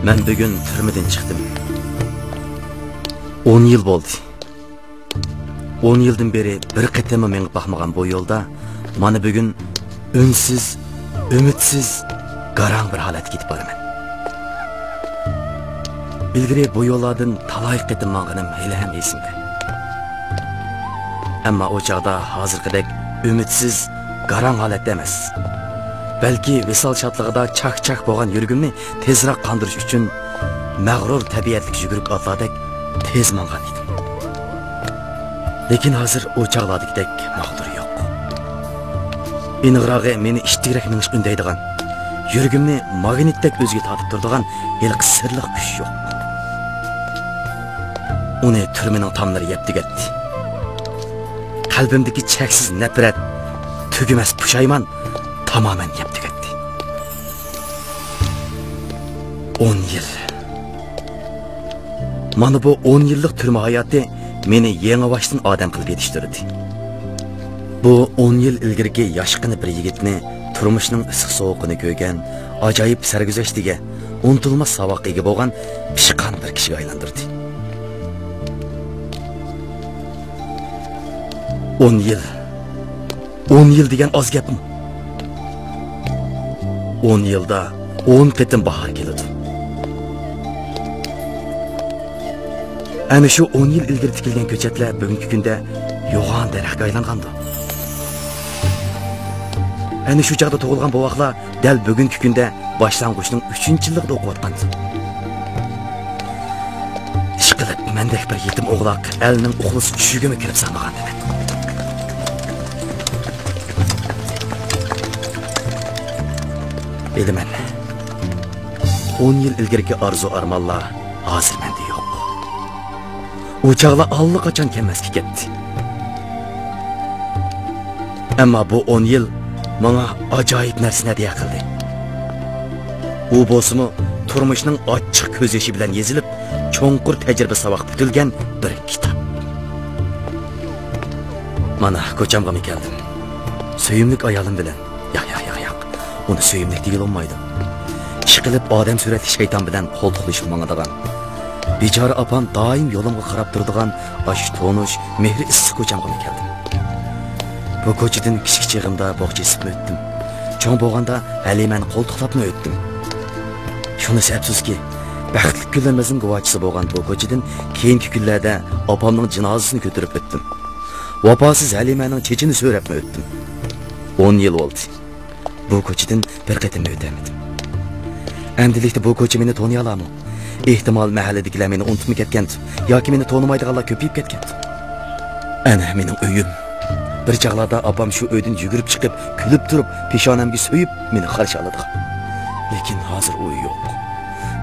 Ben bugün türmeden çıktım. 10 yıl oldu. 10 yıldan beri bir qetimi mengip bakmagan bu yolda mana bugün önsiz, ümitsiz, garang bir halat gitip baraman. Ilgari bu yollardan talay qetim mang'anim hali ham esimde. Ammo o chaqda hozirgidek ümitsiz, garang holatda emas. Balki visol shodlig'ida chaq-chaq bo'lgan yurgimni tezroq qandirish uchun mag'rur tabiatlik yugurib otlardek tez mang'an edim. Lekin hozir o chaqlardagidek mag'dur yo'q. Inigrog'i meni ishtirak minish undaydigan, yurgimni magnitdek o'ziga tortib turadigan ilq sirliq kuch yo'q. Uni turmining tomlari yeb tugatdi. Qalbimdagi cheksiz nafrat, tugumas pushaymon tamamen yeb tugatdi. 10 yil. Mana bu 10 yillik turma hayoti meni yangi boshdan odam qilib yetishtirdi. Bu 10 yil ilgirki yoshqini bir yigitni turmushning issiq sovuqini ko'rgan, ajoyib sarguzashtiga, unutilmas saboqqa ega bo'lgan pishqan bir kishiga aylantirdi. 10 yil. 10 yil degan oz gapmi? 10 yilda 10 qitim bahor keladi. Ana shu 10 yil ilgari tikilgan ko'chatlar bugungi kunda yo'g'on daraxtga aylangandi. Ana shu chaqda tug'ilgan bovoqlar dal bugungi kunda boshlang'uchning 3-yilligida o'qiyotgandi. Ishqilib mendek bir yetim o'g'loq elning uxlis tushugimi kirib sanmagandi. Bilaman. 10 yil ilgariki arzu armonlar hozir menda yo'q. O chaqlar allaqachon kelmasga ketdi. Ammo bu 10 yil menga ajoyib narsani hadiya qildi. U bo'lsa-mu turmushning ochiq ko'z yoshi bilan yezilib, cho'nqur tajriba savoq bitilgan bir kitob. Mana ko'chamga keldim. Suyimlik ayolim bilan. Yo'q. Uni suyimlik deyil olmaydi. Ishqilib odam suratli shayton bilan qo'ltiqlashilmagadigan. Bechora opam doim yo'limga qarab turadigan osh to'nush, mehri issiq ko'chamga keldim. Bu ko'chadan kichik chig'imda bog'cha isib o'tdim. Cho'ng bo'lganda Halimani qo'ltiqlabni o'tdim. Shunisi afsuski, baxtli kunlarimizning guvochisi bo'lgan bu ko'chadan keyingi kunlarda opamning jinozasini ko'tarib o'tdim. Vafosiz Halimaning chechini so'rabni o'tdim. 10 yil bo'ldi. Bu ko'chadan bir qatim o'tamadim. Endilikda bu ko'cha meni toniy olarmi? Ehtimol mahalladagilar meni unutib ketgandi yoki meni tonimaydiganlar ko'payib ketgandi. Ana mening uyim. Bir chaqlarda opam shu uydan yugurib chiqib, kulib turib, peshonamga so'yib meni qarshi oladi. Lekin hozir u yo'q.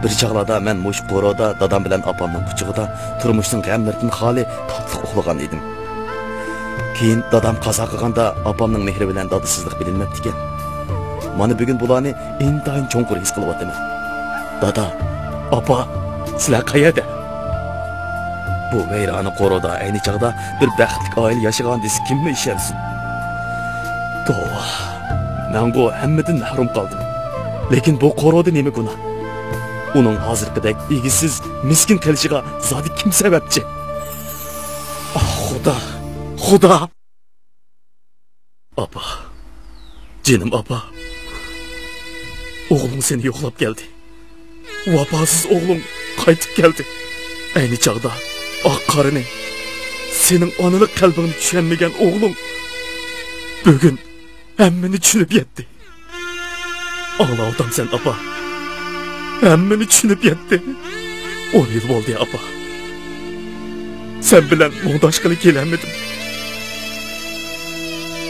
Bir chaqlarda men mush qo'roda dadam bilan opamning quchug'ida turmushning g'amlaridan xoli tatliq uxlagan edim. Keyin dadam qazo qilganda opamning mehri bilan dadasizlik bilinmabdi ekan. Mana bugun bularni intayin cho'nqur his qilyapman. Dada, opa, sizlar qayerda? Bu vayrona qo'roda ayni chaqda bir baxtli oila yashagan desa kimmi ishonsin? Tova, men bu hammadan mahrum qoldim. Lekin bu qo'roda nima gunoh? Uning hozirgidek egisiz, miskin qilishiga zodi kim sababchi? Ah, Xudo. Opa. Jinim opa. Oğlum seni yo'qlab keldi. Vafosiz o'g'lim qaytib keldi. Ayni chaqda oq qorini, sening onalik qalbingni tushunmagan o'g'lim bugun hammani tushunib yetdi. Ağlavdam sen opa. Hammani tushunib yetdi. 10 yil bo'ldi opa. Sen bilan muhtaç qilib kelamadim.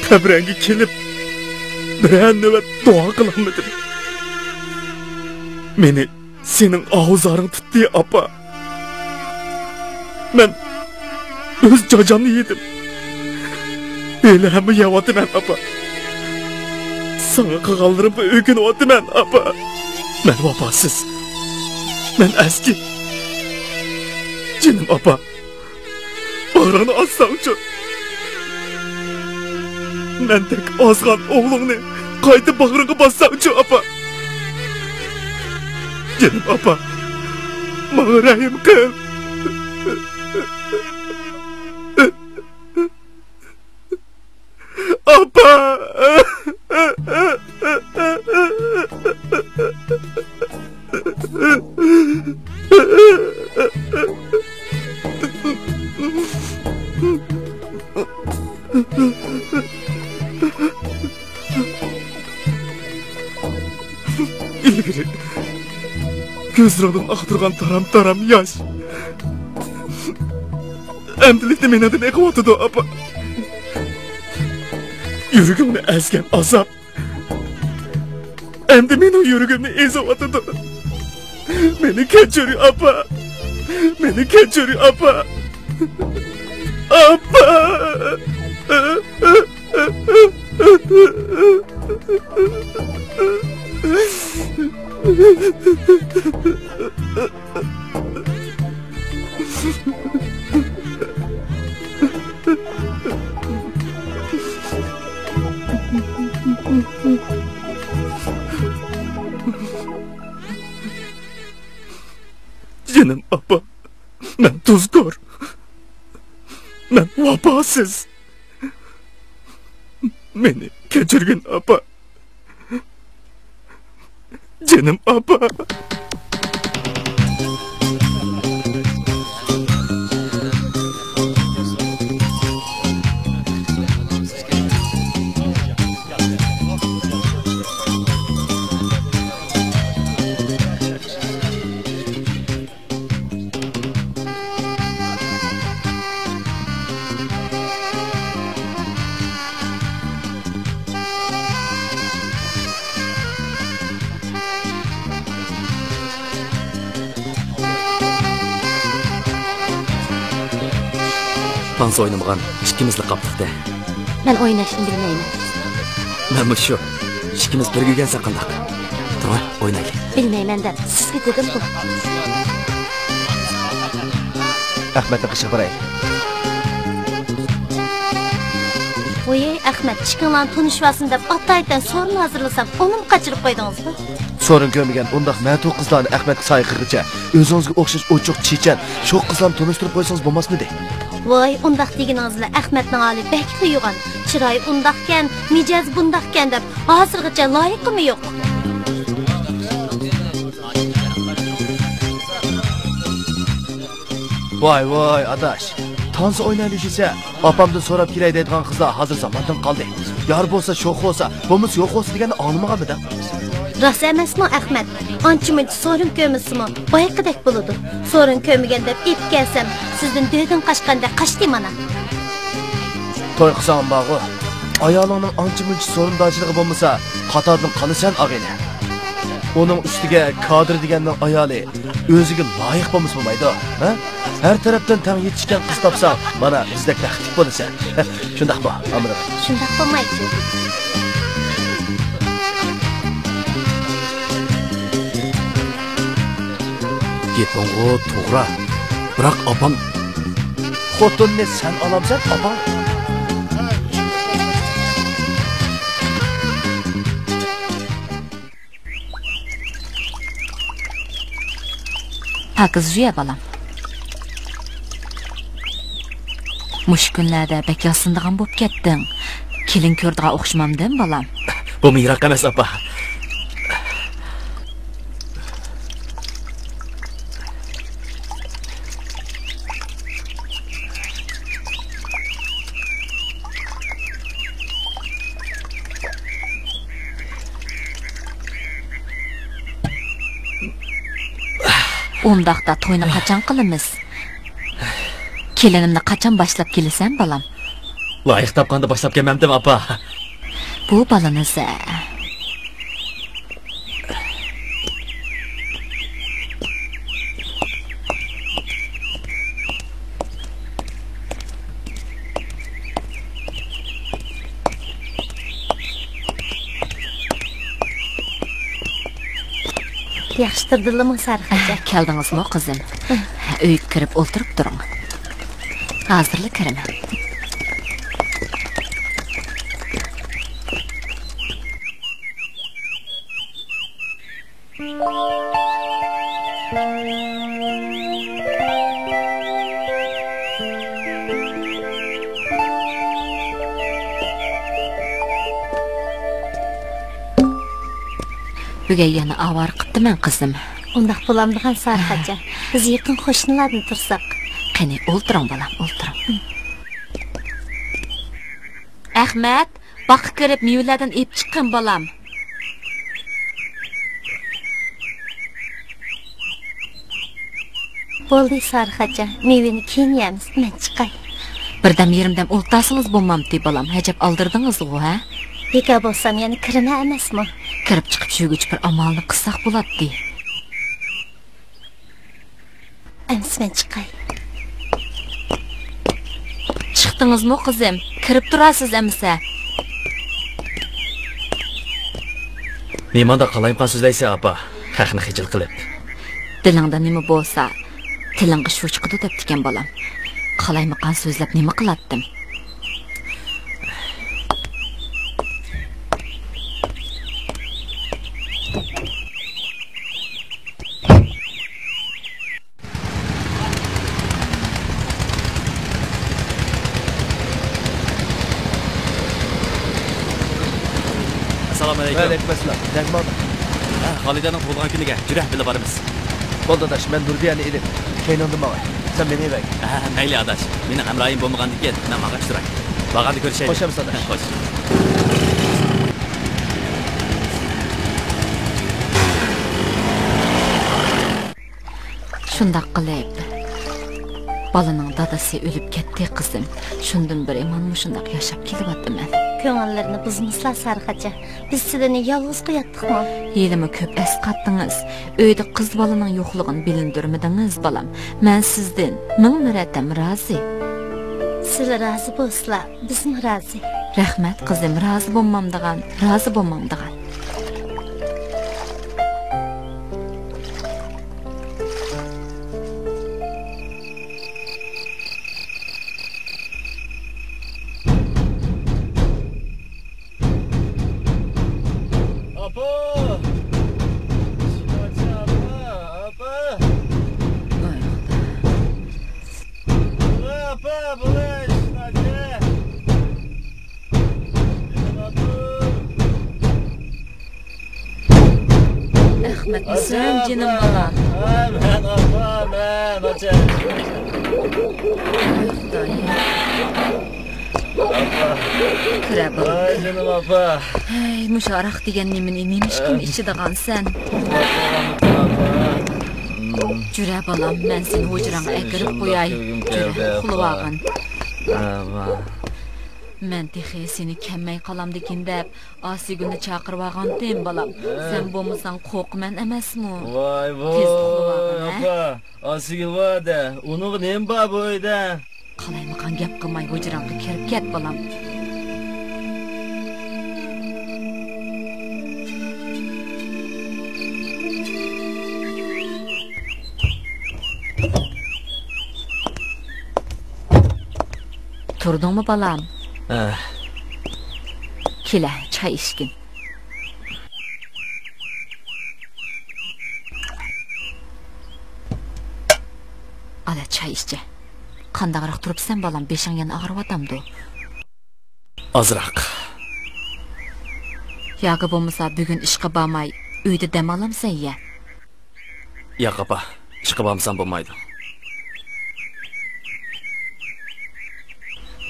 Qabranga kelib bir navbat duo qilamadim. Meni senin ağızların tuttu apa. Ben öz cacamını yedim. Öyle hem yavadı ben apa. Sana kağallarım bu ögün ovadı ben apa. Ben vafasız. Ben eski. Canım apa. Bağrını aslanca. Ben tek azgan oğlumni qayta bağrını bassanca apa. Canım apa. Bana rahim kıl. Apa. İlgiri gözlerimden aktırgan taram yaş. Emdilikte men adını ekvatıdı apa. Yürügümünü ezgen azap. Emdi men o yürügümünü ezavatıdı. Beni keçiriyor apa. Beni keçiriyor apa. Apa. Canım apa, ben tuzkor, ben vapasız. Beni keçirgin apa, canım apa. Dans oynamagan ikkimizli qaplıqda. Ben oynashni bilmayman. Mana shu. Ikkimiz birga yurgansa qandaq? Tur, o'ynaylik. Bilmayman deb sizga dedim bu. Ahmet'e kışık bırak. Oye Ahmet, chiqinglarni tunishvasin deb ataydan sorun hazırlasam, onu mu kaçırıp koydunuz mu? Sorun görmegen undaq mətu qızlarını Ahmet sayqırıca, özünüzge oxşaş oçuq çiçen, şu qızlarını tanıştırıp koysanız bolmasmı de? Voy, undaq deginingizlar Ahmetning hali bek quyuğan. Chiroyi undaqkan, mijaz bundaqkan deb hozirgacha loyiqmi yo'q? Vay adaş. Tansı oynayış ise apamdan sorap kirey deydigan qızlar hazır zamandan qaldı. Yar bolsa şox olsa, bomuz yo'q olsa degani anlamaganmı da? Ras emasmi Ahmet? Ancha-muncha sorun ko'misimi? Bayqidek bo'ladi. Sorun ko'migan deb ip kelsam, sizdan dödün qaşqanda qaşdim ana. Toy qilsam bağı. Ayolingning ancha-muncha sorundachiligi bo'lmasa, qatordan qalasan ag'ini. Onun üstüge kadr deganning ayoli o'ziga loyiq bo'lmaydi, ha? Her tarafdan tang yetishgan qiz topsang, mana bizdek taxtib bo'lasan. Shundaqmi, Amir? Shundaq bo'lmaydi. Gepingo to'g'ri. Biroq opam Xotinni sen alamsan, opam. Pakiz juya balam. Mush kunlarda bek yosindigan bo'lib ketding. Kelin ko'rdiga o'xshamamdan balam. Bu miroq emas opa. Undaqda to'yni qachon qilamiz? Kelinimni qachon boshlab kelasan balam? Loyiq topganda boshlab kelmamdim opa. Bu balaniz. Yaxshitirdingmi Sarxacha? Keldingizmi qizim? Uyga kirib o'tirib turing. Hozirlik kiraman. Bugün yana avar qıptıman qızım. Undaq bulamdığan Sarıxaca. Biz yakın qoşnilardan tursak. Qani o'ltiring balam, o'ltiring. Ahmad, baqqa kirib mevalardan ep chiqqin balam. Bo'ldi Sarıxaca. Meveni keyin yeymiz. Men chiqay. Birdam yerimdam o'ltasınız bo'lmamdi balam. Hajab aldırdınız-ku, ha? Beka bo'lsam, yana kirina emasmi? Kirib chiqib shugich bir amalni qilsaq bo'ladi. Ems men chiqay. Chiqdingizmi qizim? Kirib turasiz amsa. Nemanda qalayimqan so'zlaysa apa, haqni xijil qilib. Dilingda nima bo'lsa, tilingga shu chiqdi deb tikan balam. Qalaymiqan so'zlab nima qilatdim? Assalomu alaykum. Aleykümselam. Degman. Xolidaning tug'ilgan kuniga jurah bilib boramiz. Bo'ldi adash, men Nurdiyani ilib. Keynondim mağay. Sen beni bek. Mayli adash. Meni hamroyim bo'lmagandan keyin men maqashtirak. Bag'anda ko'rishaylik. Xo'shamiz adash. Xo'sh. Shundaq qilib. Balaning dadasi o'lib ketdi qizim. Shundan bir imonmi shundaq yashab kelyapman. Ko'ngillarni buzmyslar Sarıxaca. Biz sizlarni yolg'iz qo'yatdiqmi? Yelimi ko'p esqatdingiz. Uyda qiz balaning yo'qligini bilindirmedingiz balam. Men sizdan ming maratam rozi. Sizlar rozi bo'lsizlar, biz rozi. Rahmat qizim, rozi bo'lmamdigan, rozi bo'lmamdigan. Ahmet sen canım bana. Ben apa ben hoca. Kira bal. Ay canım apa. Hey muşarak diyen neymiş kim içi dağan sen. Cüre balam ben seni hocurana ekirip koyay. Cüre kuluvağın. Men texi seni kemmay qalam degindep Asigülni chaqirvagandim balam. Sen bo'lmasang qo'rqman emasmi? Voy voy apa. Asigül var da, onun nem bor bu uyda? Qalaymiqan gap qilmay hujrangga kirib ket balam. Turdingmi balam? Kela, çay içkin. Ala çay içce. Qandaqroq turibsan balam, beshing yana og'riyotamdi. Azroq. Yo'q bo'lmasa bugun ishga bormay, uyda dam olamsan ya. Yo'q apa, ishga bormasam bo'lmaydi.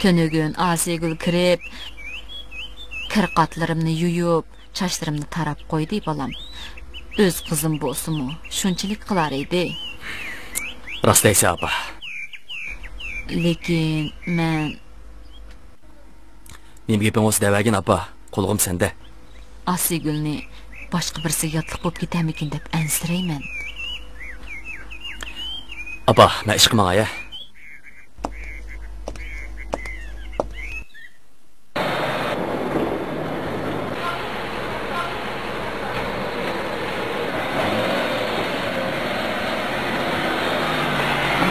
Tönügün Asigül kirib, kirqatlarimni yuyib, chachlarimni tarab qo'ydi balam. O'z qizim bo'lsa-mu, shunchalik qilar edi. Rostlaysan apa. Lekin men Mening gapim o'zi davagin apa, qo'lg'im senda. Asigülni boshqa birisiga yotliq bo'lib ketamikin deb ansirayman. Apa, men ish qilmay ya.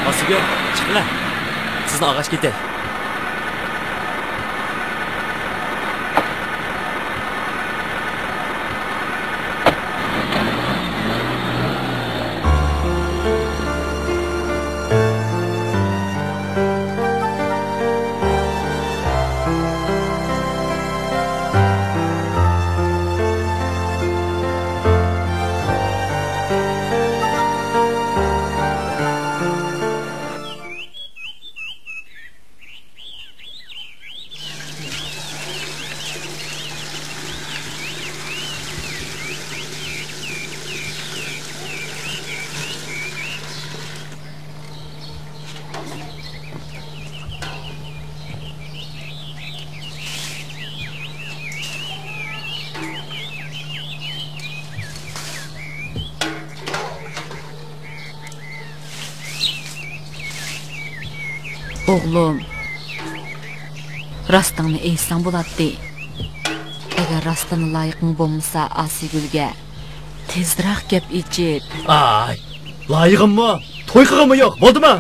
Asigül, chiqinglar. Sizni og'ash ketay. Oğlum, rastını eysan bo'laddi. Agar rastını loyiqing bo'lmasa, Asigulga tezroq gap ichib. Ay, loyiqimmi? To'y qilganmi yo'q, bo'ldimi?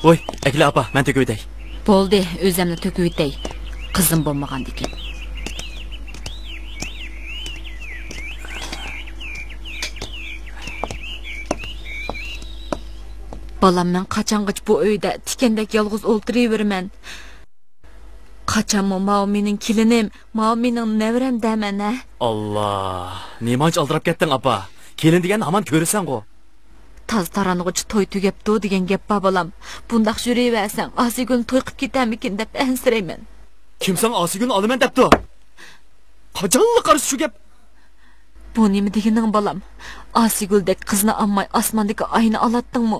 Oy, Ekli apa, men töküydey. Bo'ldi, o'zimni to'kuvitay. Qizim bo'lmagandikin. Balam, men qachongacha bu uyda tikandek yolg'iz o'ltiraverman. Qachonmi mao mening kelinim, mao mening nevram daman, ha? Allah, nemanç aldırıp kettin apa? Kelin degan aman körüsen go. Taz taranğıcı toy tugapdi degan gap ba balam. Bundaq yurayversang, Asigul toy qilib ketarmikin deb ansirayman. Kimsan Asigül'ün alımen depti o? Kaçanlı karısı şu gep? Bu nima deganing balam? Asiguldek qizni ammay osmondagi oyni olatdingmi?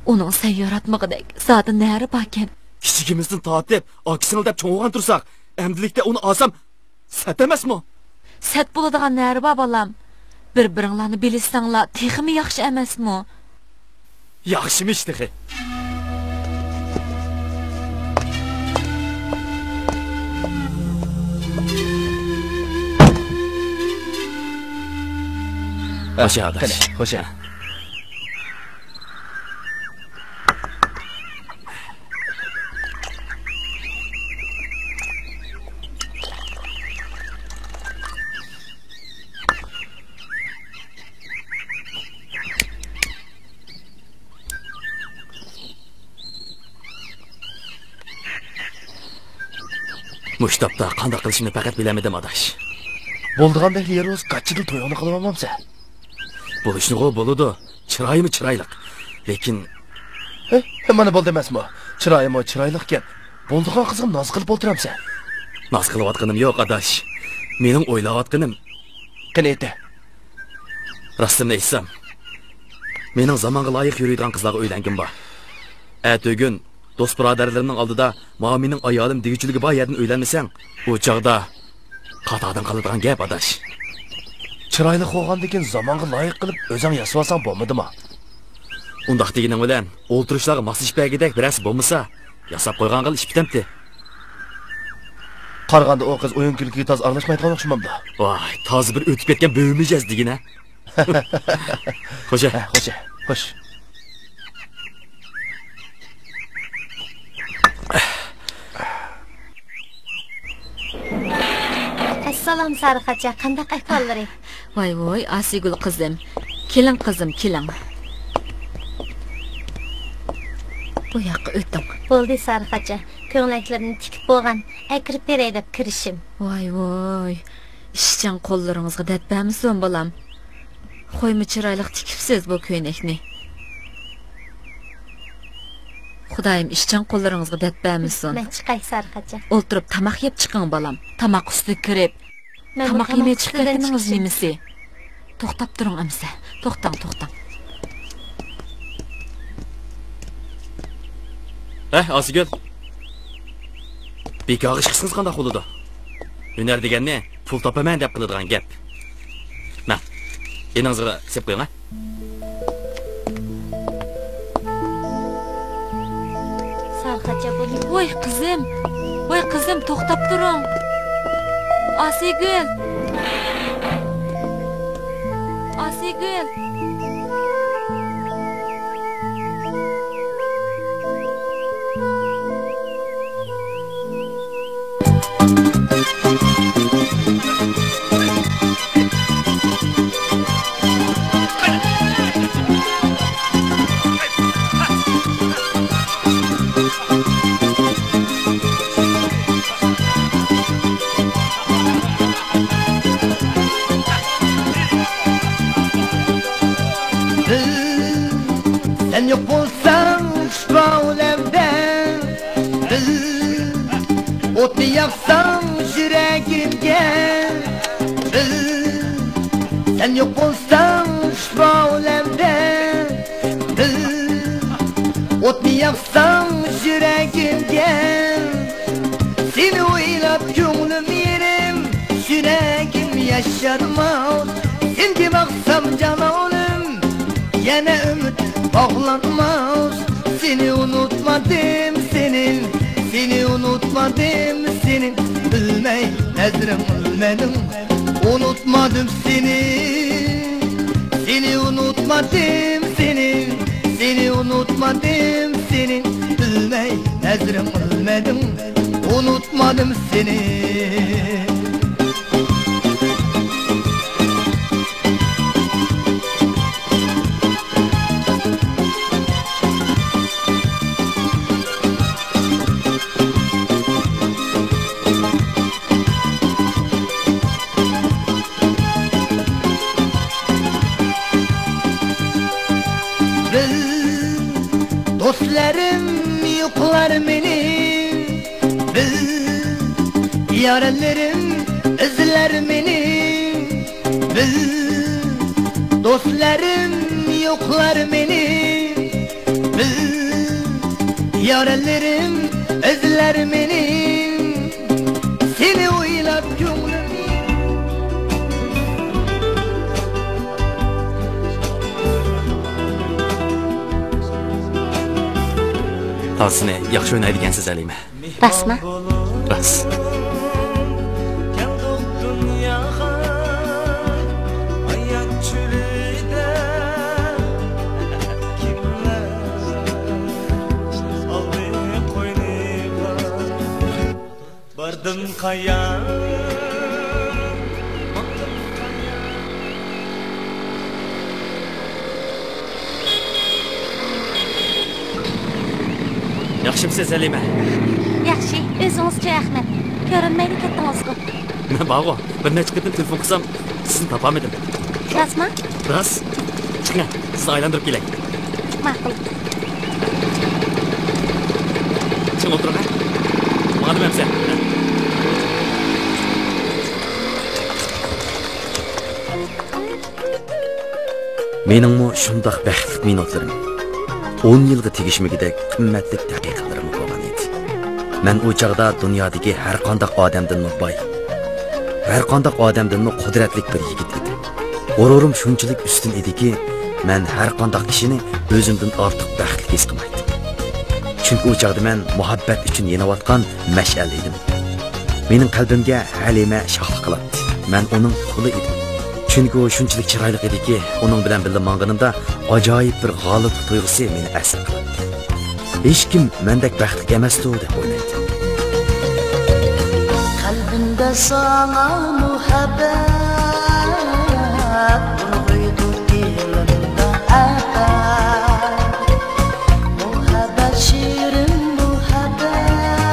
Uning sayyoratmag'idek zodi nari bakan. Kichigimizdan tortib, akisini deb cho'ng'an tursak, emdilikda uni olsam sat emasmi? Sat bo'ladigan nari ba balam. Bir-biringlarni bilsanglar, texmi yaxshi emasmi? Yaxshimish texi. Hoş adaş. Hoş. Muştapta qanday qilishimni faqat bilamadim adaş. Bo'ldigandek yeroz qachchil to'yini qilolmamsa. Bo'lishni bo'ladi. Chiroyimi chiroyliq. Lekin Mana bo'ldi emasmi? Chiroyimi chiroyliqkan. Bo'ldigan qizim noz qilib o'tiramsa. noz qilayotganim yo'q adaş. Mening o'ylayotganim Qani edi. rostini aytsam, mening zamonga loyiq yuradigan qizlarga o'ylangim bor. Atugün do'st birodarlarimning oldida "Mo'mining ayolim degichiligi bor yerdan o'ylanmasang, u chaqda qatodan qoladigan gap adaş. Chiroyli qo'ygandikin zamonga loyiq qilib o'zing yasab olsang bo'lmadimi? Undaq deganing bilan o'ltirishlarga moslashib bergidek birasi bo'lmasa, yasab qo'ygan qil ish bitamdi. Qaraganda o qiz o'yin kulgiga toz aralashmaydigan o'xshamamdi. Voy, tozi bir o'tib ketgan bo'ymijaz degina. Xo'ja, Xo'sh. Assalom Sarıqacha, qandaq ahvollari? Voy, Asigul qizim. Kelin qizim, kelin. Bu yoqqa o'ting. Bo'ldi Sarıqacha, ko'nglaklarini tikib bo'lgan, akirib beray deb kirishim. Voy. İşcan qo'llaringizga datbamisiz bolam? Qo'ymi chiroyliq tikibsiz bu ko'ynakni. Xudoyim ishchan qo'llaringizga datbamisiz. Men chiqay Sarıqacha. O'ltirib tamoq yeb chiqing bolam. Tamoq ustiga kirib. Tamoq yemay chiqayotganingiz nimasi? To'xtab turing amsa. To'xtang. Asigül. Bekor ish qilsangiz qanday bo'ladi? Hunar deganni pul topaman deb qiladigan gap. Mana, eningizga sep qo'ying, ha? Sarıqacha bo'ling. Voy qizim, to'xtab turing. Asigul. yaksan yüreğimge sen yok olsan şu alemde ot mu yaksan yüreğimge seni oylap gönlüm yerim yüreğim yaşarmaz şimdi baksam cananım yine ümit bağlanmaz seni unutmadım seni unutmadım senin bilmey nezrim bilmedim unutmadım seni unutmadım seni unutmadım senin bilmey nezrim bilmedim unutmadım seni. Dostlarım yoklar benim yarenlerim izler benim dostlarım yoklar benim yarenlerim izler benim seni oylap gönlüm Tavsini yaxshi o'ynaydigansiz Halima. Rasma? Ras. Bardım kaya Yaxshimisiz Halima? Yaxshi, o'zingizcha Ahmed. Ko'rinmaydi ketdingizku. Men bog'o, bir necha qatim telefon qilsam, sizni topolmadim. Rasma? Ras. Chiqing, sizni aylantirib kelay. Ma'qul. Chiqing o'tiring. Nima demamsan? Meningmi shundoq baxtli minutlarim 10 yilga tegishmagidek qimmatli daqiqalarim bo'lgan edi. Men u chaqda dunyodagi har qanday odamdan boy, har qanday odamdan qudratli bir yigit edim. G'ururim shunchalik ustun ediki, men har qanday kishini o'zimdan ortiq baxtli his qilmaydim. Chunki u chaqda men muhabbat uchun yanayotgan mash'al edim. Mening qalbimga Halima shohlik qiladi. Men uning quli edim. Çünkü o şunçalik chiroyli ediki, onun bilan birga mang'inimda ajoyib bir g'oliblik tuyg'usi meni asir qiladi. Hech kim mendek baxtli emasdi deb o'ylaydi. Qalbimda sana muhabbat uyg'uydi dilimda abad muhabbat shirin muhabbat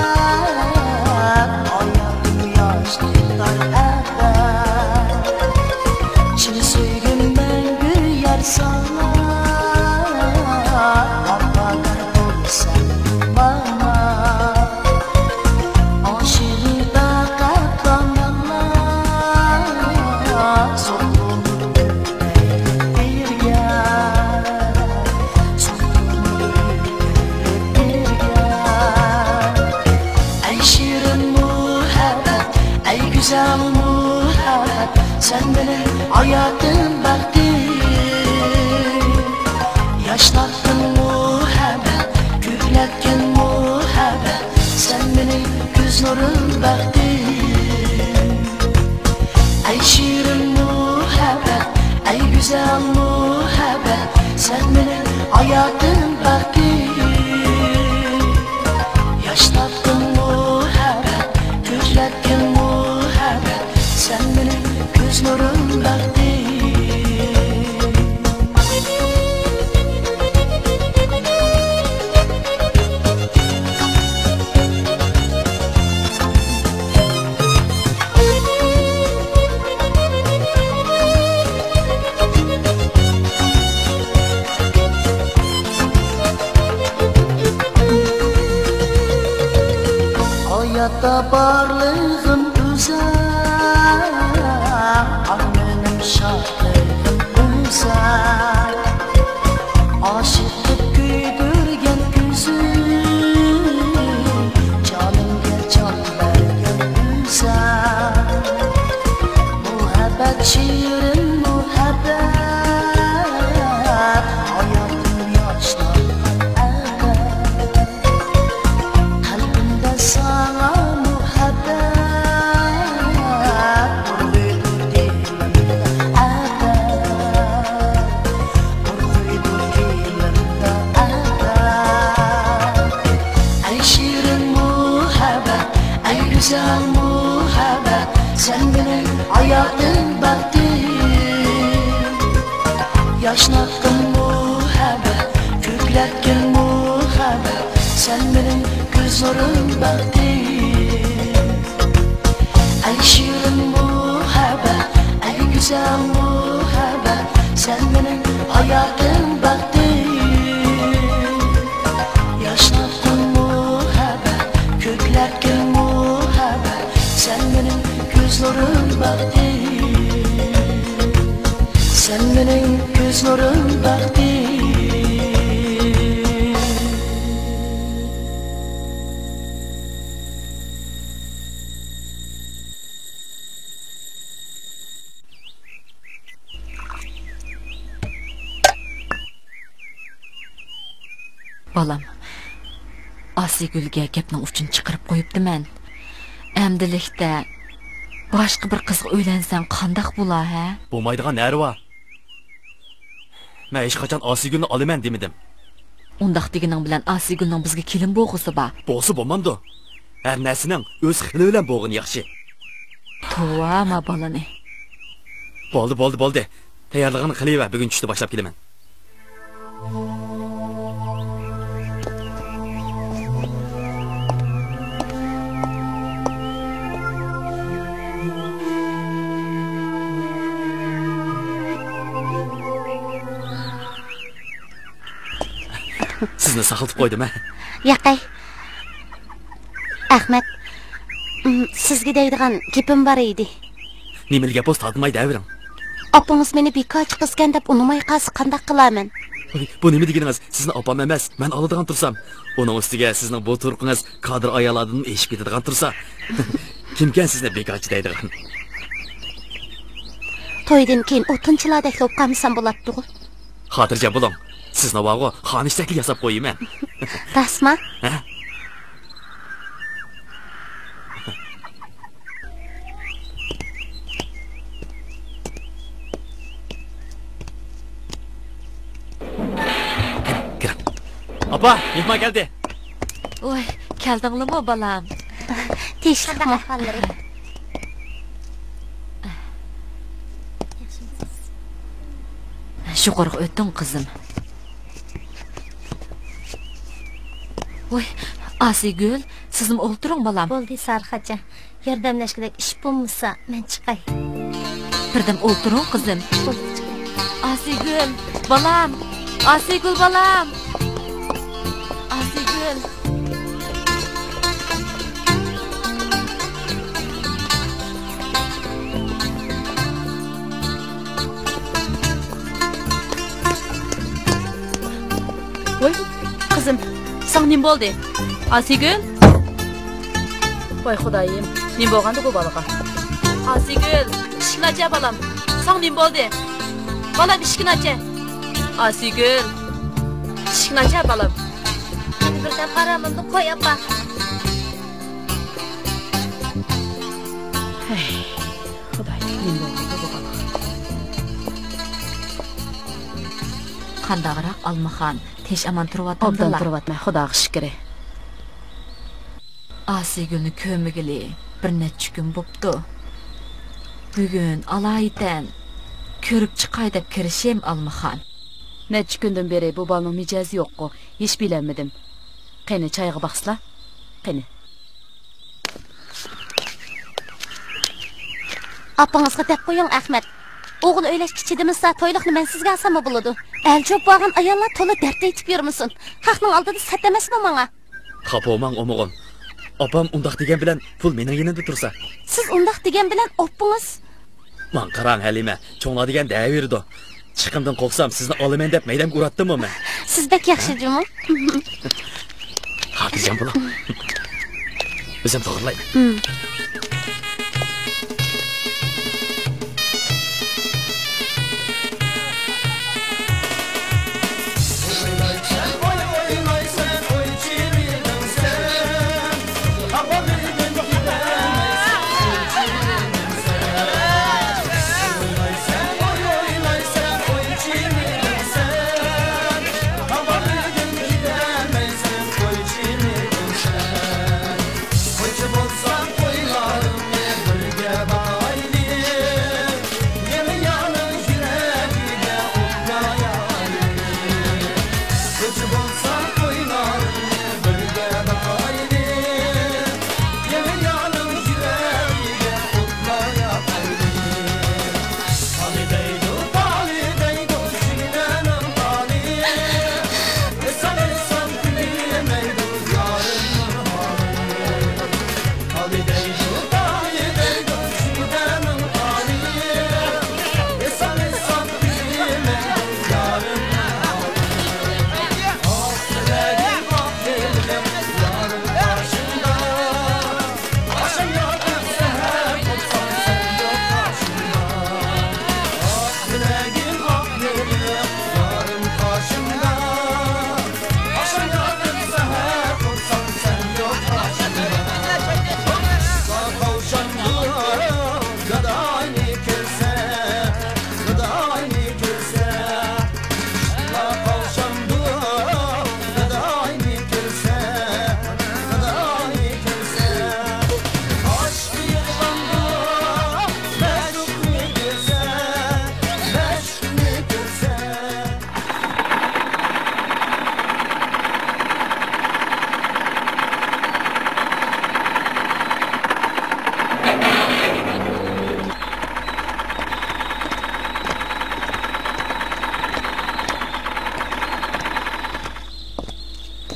oyog'im yosh dilar abad chin sevgim mangu yar solar oqalar bo'lsa bana aşırı bakat banalar solun bir yer solun bir yer ey şirin muhabbet ey güzel muhabbet sen benim hayatım baktın yaşlattın muhabbet gülletken muhabbet sen benim göz nurun baktın ey şirin muhabbet ey güzel muhabbet sen benim hayatım baktın yaşlattın muhabbet gülletken muhabbet sen benim göz nurun baktın hayatta barlı Şiirin muhabbet hayatım yaşlanmadan kalbimde sana muhabbet vurguydur dilimde vurguydur dilimde ey şiirin muhabbet ey güzel muhabbet sen benim hayatım baktın yaşnattın muhabbet köklettin muhabbet sen benim göz nurun baktın ey şirin muhabbet ey güzel muhabbet sen benim hayatım baktın yaşnattın muhabbet köklettin muhabbet sen benim göz nurun baktın sen benim göz nurun baktın Balam, Asigülge gapning uchun chiqarib qo'yibdi men. Amdilikda boshqa bir qizga uylansang qandoq bo'lar, ha? Bo'lmaydigan nari bor. Men hech qachon Osigulni olaman demadim. Undaq deganing bilan Asigulning bizga kelin bo'g'isi bor. Bo'lsa bo'lmamdi. Har narsaning o'z xili bilan bo'g'in yaxshi. Tova ma balani. Bo'ldi. Tayyorlig'ini qilaver, bugun tushda boshlab kelaman. Sizni saqlatib qo'ydim, ha? Yaqay. Ahmet, sizga deydigan gapim bor edi. Nimali gap bo'lsa tatmaydi avring. Opangiz meni bekor chiqisgan deb unamay qolsa qanday qilaman? Bu nima deganingiz? Sizni opam emas, men oladigan tursam, uning ustiga sizning bu turqingiz Qodir ayollardan eshib ketadigan tursa, kimkan sizni bekorchi deydigan? To'ydan keyin o'tinchilardek bo'lib qolsam bo'ladi-ku. Xotirjam bo'ling. Sizni vaqo xonishtakli yasab qo'yayman. Rasma? Ha? Kiram. Opa, mehmon keldi. Voy, keldingmi balam? Tinchlikmi ahvollari? Shu qo'rq o'tding qizim. Voy, Asigül, sizim o'ltiring balam. Bo'ldi Sarxacha. Yordamlashgidek ish bo'lmasa, men chiqay. Birdan o'ltiring qizim. Bo'ldi chiqay. Asigül, balam. Asigül balam. Asigül. Voy, qizim, sen nim bo'ldi? Asigül? Voy xudoyim, nim bo'lgandi bu bolaga? Asigül, ishkinacha balam. Sen nim bo'ldi? Balam ishkinacha. Asigül. Ishkinacha balam. Birdan qaramimni qo'yib baq. Hey, xudoyim, nim bo'lgandi bu bolaga? Qandaqroq Almaxon tesh aman Obdan turvatdilar. turvatmay, xudoga shukr. Asigülni ko'migili bir necha kun bo'pti. Bugun alaydan ko'rib chiqay deb kirishim Almaxon. Necha kundan beri bu bolaning mijozi yo'q-ku, hech bilmadim. Qani choyga baxsla? Qani. Apangizga deb qo'ying Ahmet. O'g'il o'ylashga chidimizsa to'yliqni men sizga olsam bo'ladi. Eljob bo'lgan ayollar to'la dard aytib yurmisin. Haqning oldida sat emasmi menga? Qapomang o'mog'im. Opam undaq degan bilan pul mening yonimda tursa. Siz undaq degan bilan opingiz. Man qarang Halima, cho'nglar degan daverdi. Chiqimdan qo'rqsam sizni olaman deb maydamga uratdimmi men? Siz bek yaxshijimi? Xotirjam bo'ling. O'zim to'g'rilayman.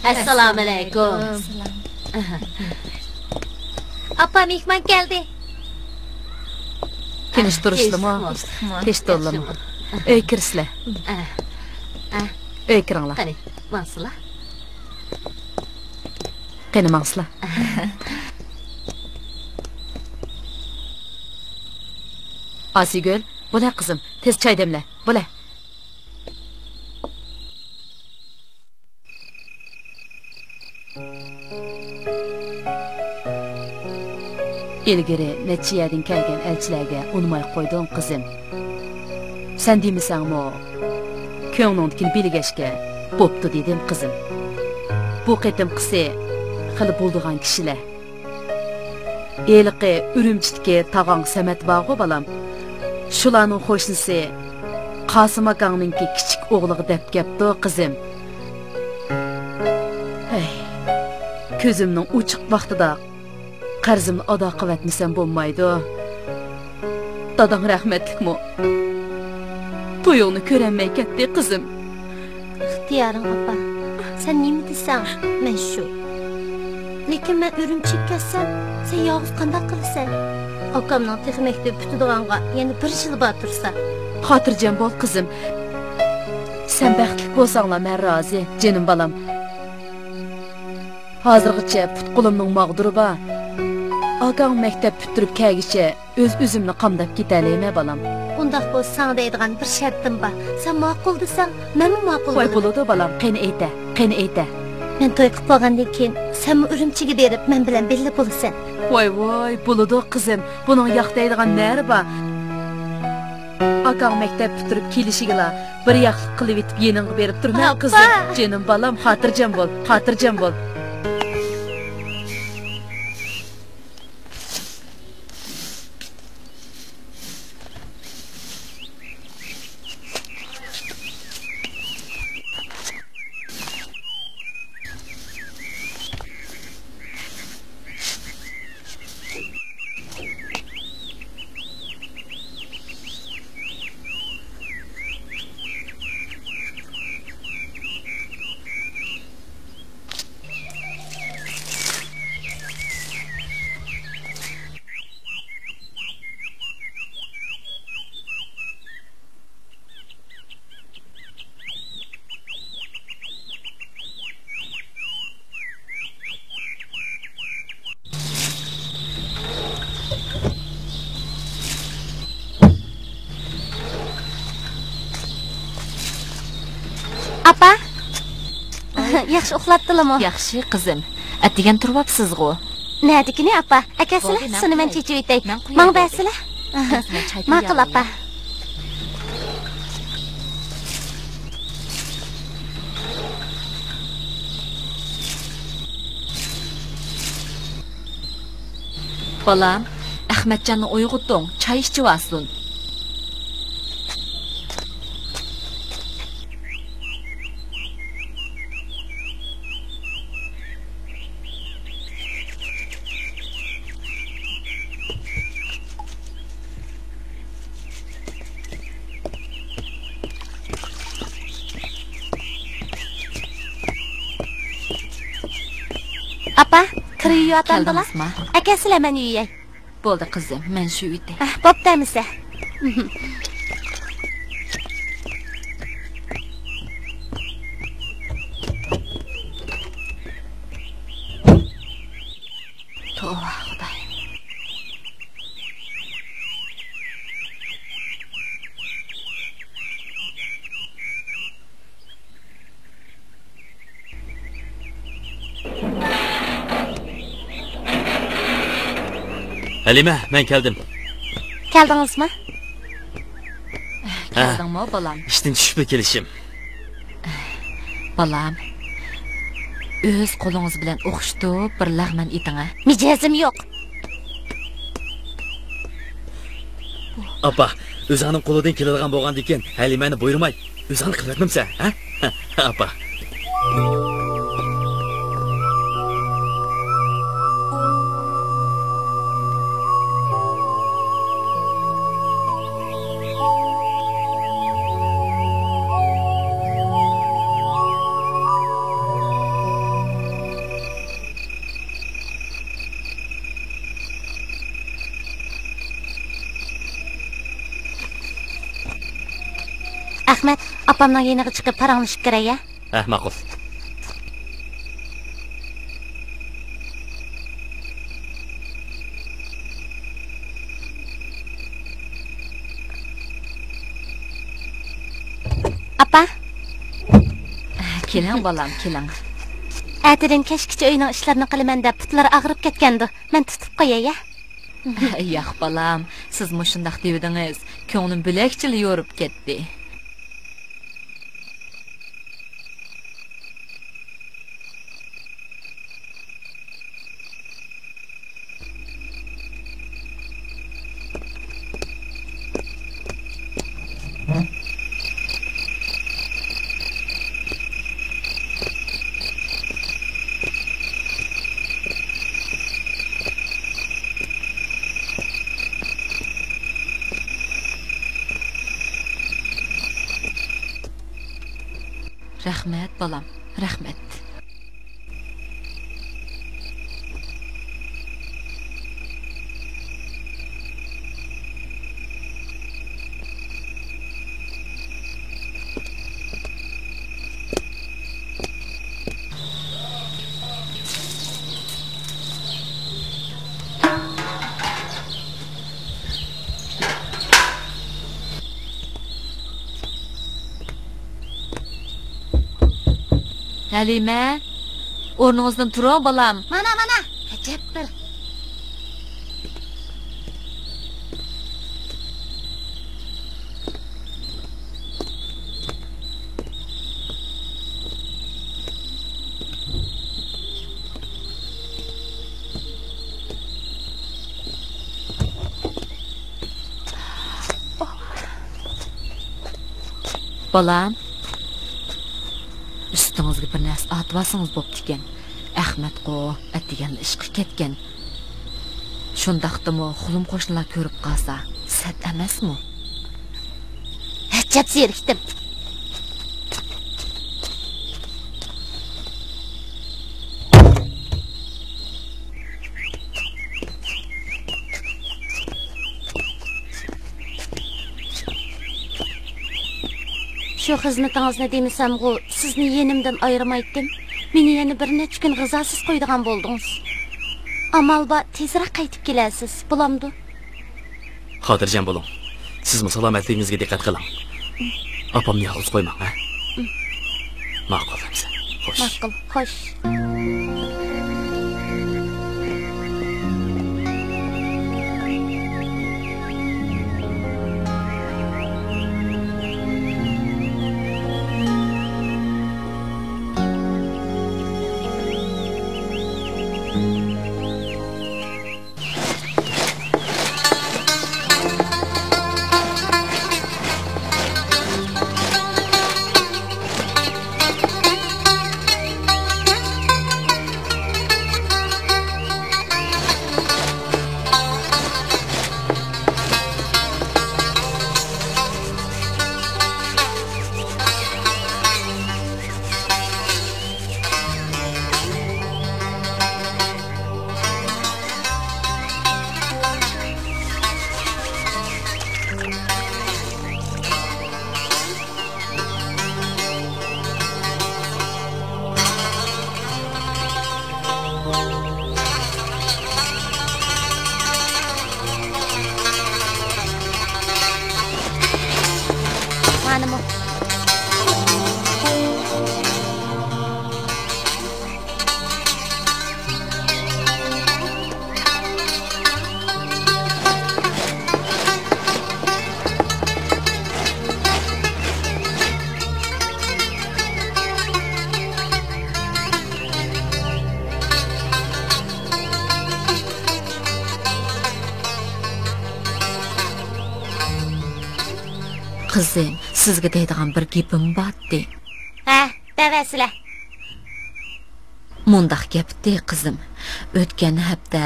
Assalomu alaykum. Apa mehmon keldi. Tinish turishdimi? Tez to'llama. Uy kirsizlar. Uy kiringlar. Qani, mansizlar. Qani mansizlar. Asigul, bo'la qizim, tez choy demla. Bo'la. İlgiri neçə yerdən kelgan elçilərə unmay qoydun qızım. Sen demisənmi? Köңlündikini bilgəşkə boptu dedim qızım. Bu qitim qısı xili bulduğan kişilər. Eliqi Ürümçidiki tağan Səmət bağı balam. Şularning qo'shnisi Qosim akangninki kichik o'g'liga deb kepti qizim. Hey, ko'zimning uchiq vaqtida qarzimni ado qilvatmasam bo'lmaydi. Dadang rahmatlikmi? To'yingni ko'ranmay ketdi qizim. İxtiyoring opa. Sen nima desan, men shu. Lekin men Ürümchiga kelsam, sen yolg'iz qanday qilasan? Akamning texnik maktab bitirganga yana 1 yil bor tursa. Xotirjam bo'l qizim. Sen baxtli bo'lsanglar men rozi, jinim balam. Hozirgacha putqulimning mag'duri bor. Akam maktab bitirib kelgicha o'zimni qamdab ketalayman balam. Undaq bo'lsang deydigan bir shartim bor. Sen ma'qul desang, men ma'qul Voy bo'laman. bo'ladi balam, qani ayta. Men to'y qilib bo'lgandan keyin sen Ürümchiga berib men bilan birga bo'lasan. Voy, bo'ladi qizim. Buning yoqdaydigan nari bor? Akam maktab bitirib kelishiga bir yaxlik qilib etib yeningga berib turman qizim. Jinim balam, xotirjam bo'l. Apa? Yaxshi uxlatdilarmi? Yaxshi qizim. Atigan turibsiz-ku. Nadikini apa? Akasini suni men chechib etay. Mang basila. Ma'qul apa. Balam, Ahmetcanni uyg'otding, choy ichib olsin. Apa, kir yuyatamdilar. Keldingizmi? Akasilar men uyay. Bo'ldi qizim, men shu uyda. Bo'ptamisa. Tova Xudoyim. Halima, men keldim. Keldingizmi? Keldingmi balam? İşten tushib kelishim. Balam, o'z qo'lingiz bilan o'qishtirib bir lag'man eting-a. Mijozim yo'q. Apa, o'zaning qo'lidan keladigan bo'lgandan keyin Halimani buyurmay, o'zing qilyapmisa, ha? Apa. Ahmet, apamdan yeniga chiqib paranglashib kerak ya. Ma'qul. Apa, Keling bolam, keling. ertadan kechgacha uyning ishlarini qilaman deb putlari og'rib ketgandi. Men tutib qo'yay ya. Yo'q bolam, siz mushundaq devdingiz. Ko'nglim bilakchil yorib ketdi. Rahmat bolam, rahmat. Halime, o'rningizdan turing bolam. Mana, ajab bir. Bolam, üstüngizga bir narsa atvasingiz bo'pti ekan. Ahmet qo atdigan ishqi ketgan. Shundaqdimi xulim qo'shnilar ko'rib qolsa, sat emasmi? Ajab zerikdim. Şu xizmetingizni demisam-ku, sizni yenimdan ayırmaydım. Meni yana bir necha kun g'izosiz qo'ydigan bo'ldingiz. Amal bor, tezroq qaytib kelasiz. Bo'lamdi? Xotirjam bo'ling. Siz salomatligingizga diqqat qiling. Opamni yolg'iz qo'ymang, ha? Ma'qul hamsa. Xo'sh. Ma'qul, xo'sh. Qizim, sizga deydigan bir gapim bordi. Ha, davasizlar. Mundaq gapdi qizim. O'tgan hafta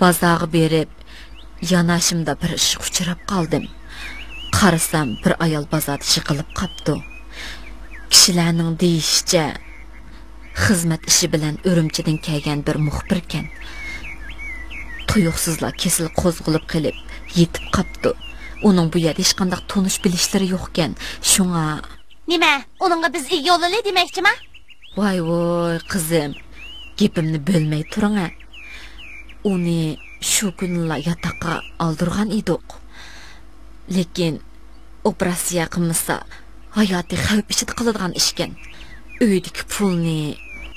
bozorga berib, yonashimda bir ish uchrab qoldim. Qarasam, bir ayol bozorda ish qilib qopdi. Kishilarning deyishicha, xizmat ishi bilan Urumchidan kelgan bir muxbirkan. Tuyuqsizlar kesil qo'zg'ilib qilib, yetib qopdi. Uning bu yerda hech qanday tonish bilishlari yo'q ekan. Shunga Nima? Uningga biz ega olali demoqchimi? voy qizim, gapimni bo'lmay turing. Uni shu kunla yotoqqa oldirgan edik. Lekin operatsiya qilmasa hayoti xavf ichida qoladigan ish ekan. Uydagi pulni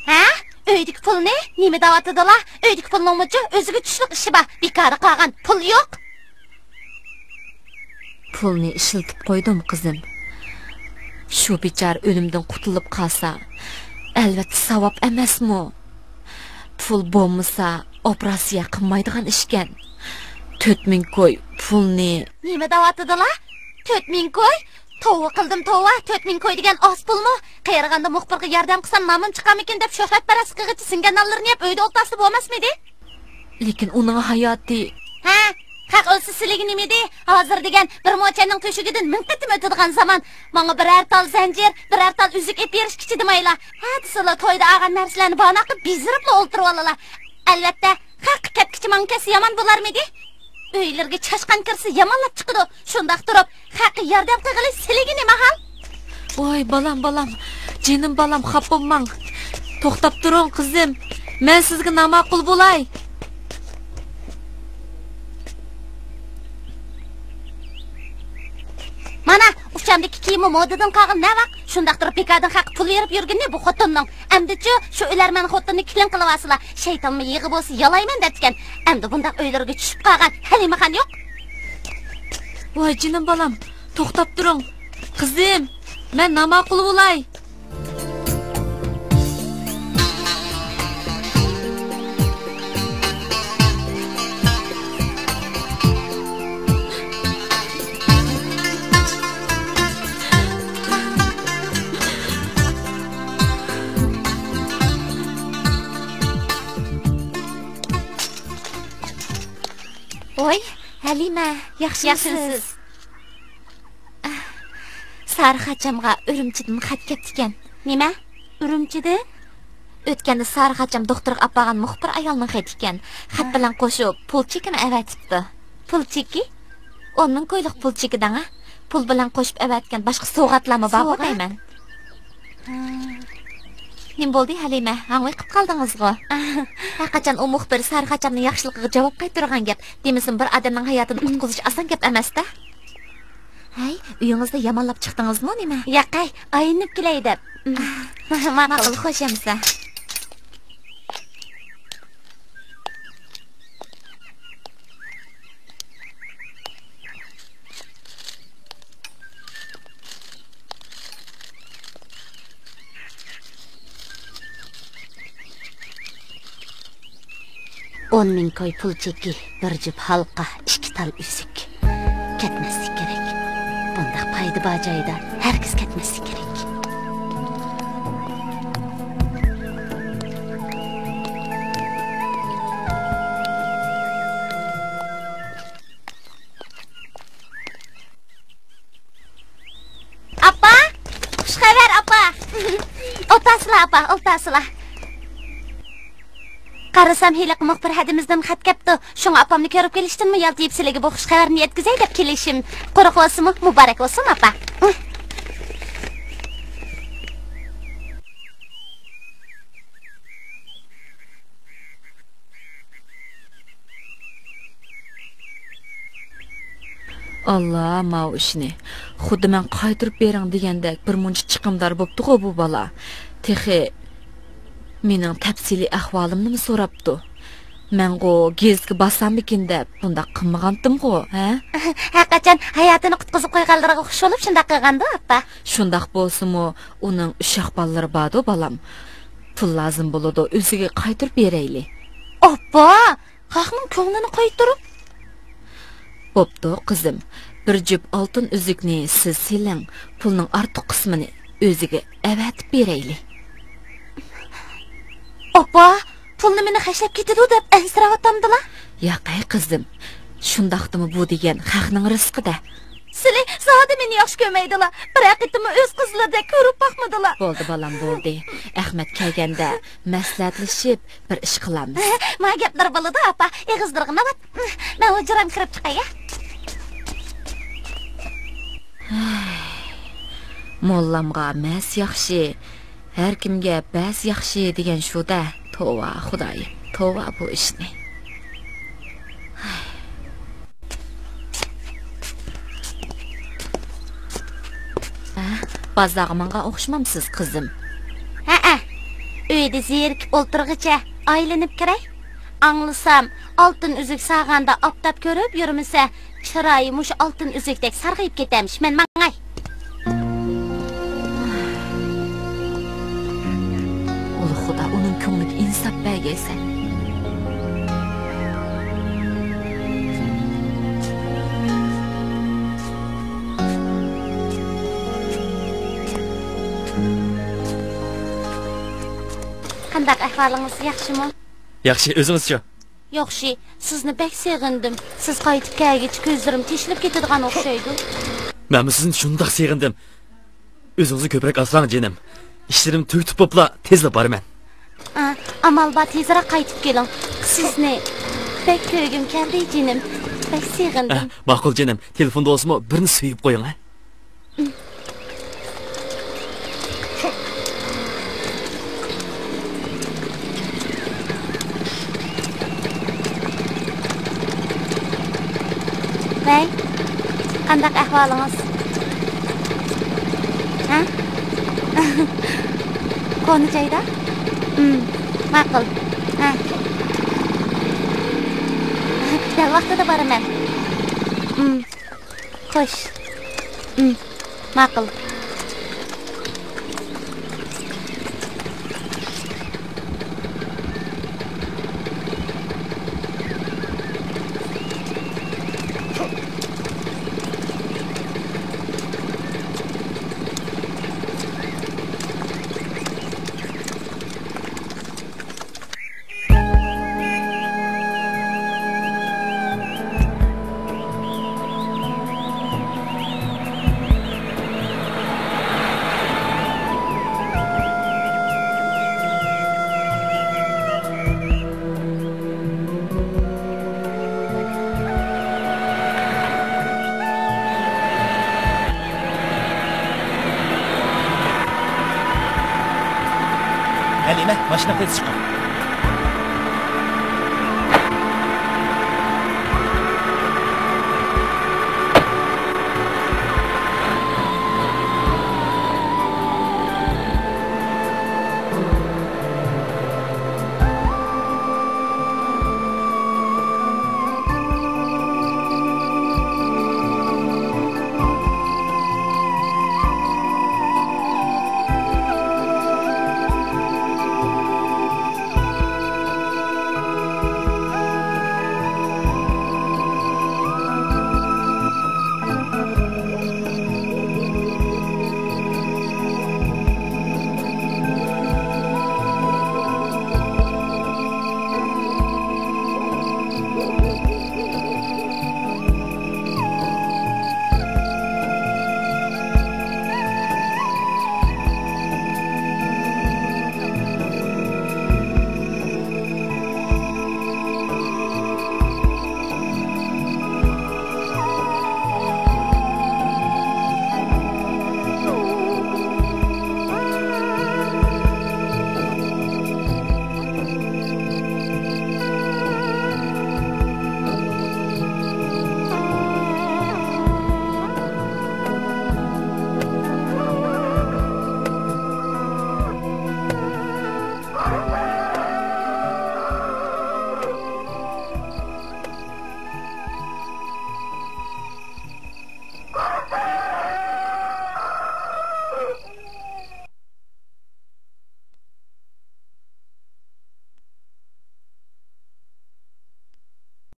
Ha? Uydagi pulni nima davatdilar? Uydagi pulning mo'ji o'ziga tushliq ishi bor. Bekor qolgan pul yo'q. pulni ishlatib qo'ydim qizim. Shu bechar o'limdan qutulib qolsa, albatta savob emasmi? Pul bo'lmasa, operatsiya qilmaydigan ishkan. 4000 ko'y pulni Nima davatdilar? 4000 ko'y? Tova qildim tova, 4000 ko'y degan oz pulmi? Qayraganda muxbirga yordam qilsam namun chiqamikin deb shuhratparast qilg'ichi singanlarni yeb uyda o'ltasi bo'lmasmidi? lekin uning hayoti Ha? Haq o'lsa siligi nimidi? Hozir degan bir mo'chaning to'shigidan ming qatim o'tadigan zaman menga biror tal zanjir, biror tal uzuk ep berishkichi demaylar. Ha, desizlar to'yda olgan narsalarni bana qilib beziribla o'ltirib olalar. Albatta, haq ketkichi mankasi yomon bo'larmidi? Uylarga chashqan kirsa yomonlab chiqadi. Shundaq turib, haqqa yordam qilg'ili siligi nima hal? voy balam, jinim balam xappamang. To'xtab turing qizim. Men sizga namaqul bo'lay. Mana uchamdagi kiyimi modadan qolgan ne vaqt? Shundaq turib bekardan haq pul berib yurganda bu xotinning. Endi-chi shu ularman xotinni kilin qilib asla. Shaytonmi yig'i bo'lsa yalayman debgan. Endi bundaq uylarga tushib qolgan Halimaxon yo'q. Voy jinim balam, to'xtab turing. Qizim, men namaqul bo'lay. Voy, Halima, yaxshimisiz? Sarxachamga Urumchidan xat ketgan. Nima? Urumchidan? O'tganda Sarxacham doktorga apagan muxbir ayolning xati ekan. Xat bilan qo'shib pul chekini avatibdi. Pul cheki? 10 ming ko'yliq pul chekidan, a? Pul bilan qo'shib avatgan boshqa sovg'atlarmi bor deyman. Nim bo'ldi Halima? Hang'oy qilib qoldingizmi? Qachon u muxbir Sarxachamning yaxshiligiga javob qaytargan gap. Demisin bir odamning hayotini qutqizish oson gap emas-da. Hay, uyingizda yomonlab chiqdingizmi nima? Yo'qay, ayinib kelay deb. Ma'qul, xo'shamsa. On ming koy pul cheki, bir jup halqa, 2 tal üzük. Ketmeslik kerak. Bundaq paydı bajayda herkes ketmeslik kerak. Apa? Xush xabar apa? O'tasizlar. Qarasam hiliq muxbir hadimizdan xat kepti. Şuna apamni ko'rib kelishdimmi? Yaltib sizlarga bu xush xabarni yetkazay deb kelishim. Quruq bo'lsinmi? Muborak bo'lsin apa. Allah mau ishni. Xuddi men qaytirib bering degandek bir muncha chiqimdor bo'pti-ku bu bola. Texi mening tafsiliy ahvolimni so'rabdi. Men go gezga basammikin deb bunda qilmagandim-ku, ha? Haqiqatan hayotini qutqizib qo'yganlarga xush bo'lib shunday qilganda, apa. Shundaq bo'lsa-mu, uning ushaq ballari bor-da, balam. Pul lozim bo'ladi, o'ziga qaytirib berayli. Oppa, xalqning ko'nglini qaytirib. Bo'pti, qizim. Bir jup oltin uzukni siz siling, pulning ortiq qismini o'ziga avatib berayli. Oppa, pulni meni xashlab ketadi deb ansirayotamdilar. Yo'qay qizim. Shundaqdimi bu degan xalqning rizqida. Sizlar zodi meni yaxshi ko'rmaydilar. Bir haqiqatimi o'z qizlaridek ko'rib boqmadilar. Bo'ldi balam, bo'ldi. Ahmad kelganda maslahatlashib bir ish qilamiz. Ma gaplar bo'ladi, apa. Eg'izdirg'ini bat. Men o'jiram kirib chiqay. Mollamga mas yaxshi, har kimga bas yaxshi degan shu-da. Tova, Xudoyim, tova bu ishni. Bazdagımanga o'xshamamsiz qizim. Ha, uyda zerikib o'ltirg'icha aylanib kiray. Anglasam, oltin uzuk sağanda optab ko'rib yurmasa, chiroyi mush oltin uzukdek sarg'ayib ketamsh. Men mangay. Ulu Xudo uning ko'ngliga insof bergaysan. Qanday ahvolingiz yaxshimi? Yaxshi, o'zingizchi? Yaxshi, sizni bek seg'indim. Siz qaytib kelgach ko'zlarim teshilib ketadigan o'xshaydi. Men sizni shundoq seg'indim. O'zingizni ko'proq asrang jinim. İşlerim tüytüp popla tezle barman. Amal ba tezroq qaytib keling. Sizni bek ko'rgim keldi jinim. Bek seg'indim. Ma'qul jinim, telefonda olsam birini suyib qo'ying, ha. Bey, qanday ahvolingiz? Ha? Konu joyda? Ma'qul. Ha. Dal vaqtida boraman. Xo'sh. Ma'qul. Halime, başına tez çıkın.